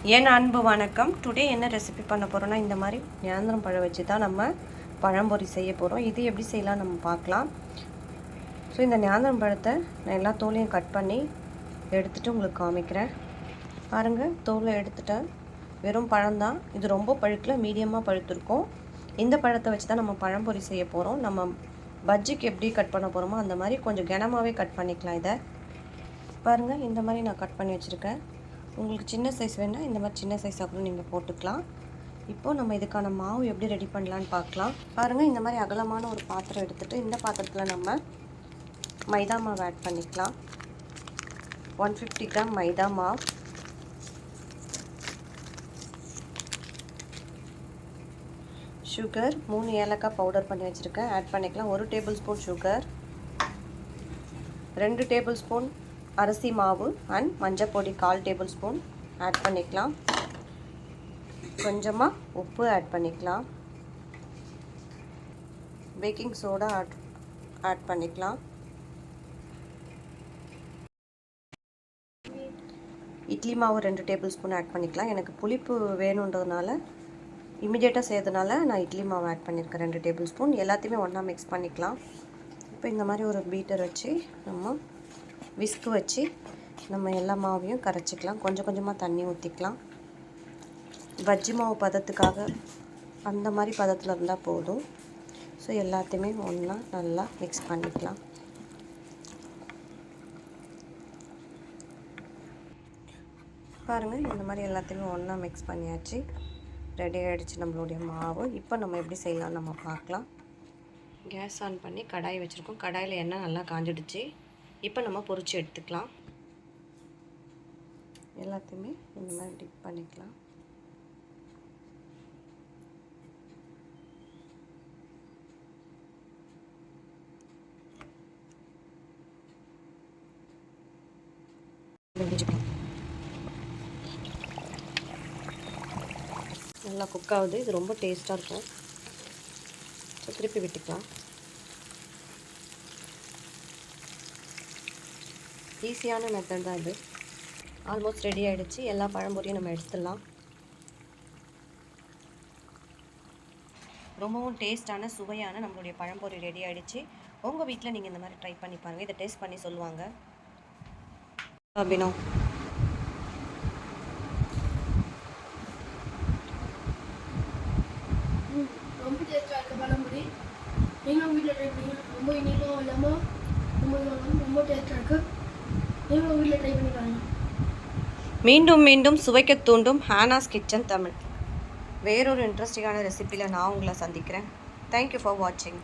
என் அன்பு வணக்கம். டுடே என்ன ரெசிபி பண்ண போகிறோன்னா, இந்த மாதிரி நேந்திரம் பழம் வச்சு தான் நம்ம பழம்பொரி செய்ய போகிறோம். இது எப்படி செய்யலாம் நம்ம பார்க்கலாம். ஸோ இந்த நேந்திரம் பழத்தை நான் எல்லா தோலையும் கட் பண்ணி எடுத்துகிட்டு உங்களுக்கு காமிக்கிறேன். பாருங்கள், தோலை எடுத்துட்டேன். வெறும் பழம்தான். இது ரொம்ப பழுக்கில், மீடியமாக பழுத்திருக்கும். இந்த பழத்தை வச்சு தான் நம்ம பழம்பொரி செய்ய போகிறோம். நம்ம பஜ்ஜிக்கு எப்படி கட் பண்ண போகிறோமோ அந்த மாதிரி கொஞ்சம் கனமாகவே கட் பண்ணிக்கலாம். இதை பாருங்கள், இந்த மாதிரி நான் கட் பண்ணி வச்சுருக்கேன். உங்களுக்கு சின்ன சைஸ் வேணால் இந்த மாதிரி சின்ன சைஸாக கூட நீங்கள் போட்டுக்கலாம். இப்போது நம்ம இதுக்கான மாவு எப்படி ரெடி பண்ணலான்னு பார்க்கலாம். பாருங்கள், இந்த மாதிரி அகலமான ஒரு பாத்திரம் எடுத்துகிட்டு இந்த பாத்திரத்தில் நம்ம மைதா மாவு ஆட் பண்ணிக்கலாம். 150 கிராம் மைதா மாவு, சுகர் 3 ஏலக்காய் பவுடர் பண்ணி வச்சுருக்கேன், ஆட் பண்ணிக்கலாம். 1 table spoon sugar, 2 table spoon அரிசி மாவு அண்ட் மஞ்சள் பொடி 1/4 டேபிள் ஸ்பூன் ஆட் பண்ணிக்கலாம். கொஞ்சமாக உப்பு ஆட் பண்ணிக்கலாம். பேக்கிங் சோடா ஆட் பண்ணிக்கலாம். இட்லி மாவு 2 டேபிள் ஸ்பூன் ஆட் பண்ணிக்கலாம். எனக்கு புளிப்பு வேணுன்றதுனால இமிடியேட்டாக செய்யறதுனால நான் இட்லி மாவு ஆட் பண்ணியிருக்கேன் 2 டேபிள் ஸ்பூன். எல்லாத்தையுமே ஒன்றா மிக்ஸ் பண்ணிக்கலாம். இப்போ இந்த மாதிரி ஒரு பீட்டர் வச்சு நம்ம விஸ்கு வச்சு நம்ம எல்லா மாவையும் கரைச்சிக்கலாம். கொஞ்சம் கொஞ்சமாக தண்ணி ஊற்றிக்கலாம். பஜ்ஜி மாவு பதத்துக்காக அந்த மாதிரி பதத்தில் இருந்தால் போதும். ஸோ எல்லாத்தையுமே ஒன்றா நல்லா மிக்ஸ் பண்ணிக்கலாம். பாருங்கள், இந்த மாதிரி எல்லாத்தையுமே ஒன்றா மிக்ஸ் பண்ணியாச்சு. ரெடி ஆகிடுச்சு நம்மளுடைய மாவு. இப்போ நம்ம எப்படி செய்யலாம் நம்ம பார்க்கலாம். கேஸ் ஆன் பண்ணி கடாய் வச்சுருக்கோம். கடாயில் எண்ணெய் நல்லா காஞ்சிடுச்சு. இப்போ நம்ம பொரிச்சு எடுத்துக்கலாம். எல்லாத்தையுமே இந்த மாதிரி டிப் பண்ணிக்கலாம். நல்லா குக் ஆகுது. இது ரொம்ப டேஸ்ட்டாக இருக்கும். ஸோ திருப்பி விட்டுக்கலாம். ஈஸியான மெத்தட் தான் இது. ஆல்மோஸ்ட் ரெடி ஆகிடுச்சு. எல்லா பழம்பொரியும் நம்ம எடுத்துடலாம். ரொம்பவும் டேஸ்ட்டான சுவையான நம்மளுடைய பழம்பொரி ரெடி ஆகிடுச்சு. உங்கள் வீட்டில் நீங்கள் இந்த மாதிரி ட்ரை பண்ணி பாருங்கள். இதை டேஸ்ட் பண்ணி சொல்லுவாங்க. அபினோ ரொம்ப டேஸ்ட்டாக இருக்குது பழம்பொரி. நீங்களும் வீட்டில் ட்ரை பண்ணி ரொம்ப இனிப்பாகவும் இல்லாமல் ரொம்ப டேஸ்ட்டாக இருக்குது. நீங்களும் வீட்டில் ட்ரை பண்ணி பாருங்கள். மீண்டும் மீண்டும் சுவைக்க தூண்டும் ஹானாஸ் கிச்சன் தமிழ். வேறொரு இன்ட்ரெஸ்டிங்கான ரெசிபியில் நான் உங்களை சந்திக்கிறேன். தேங்க்யூ ஃபார் வாட்சிங்.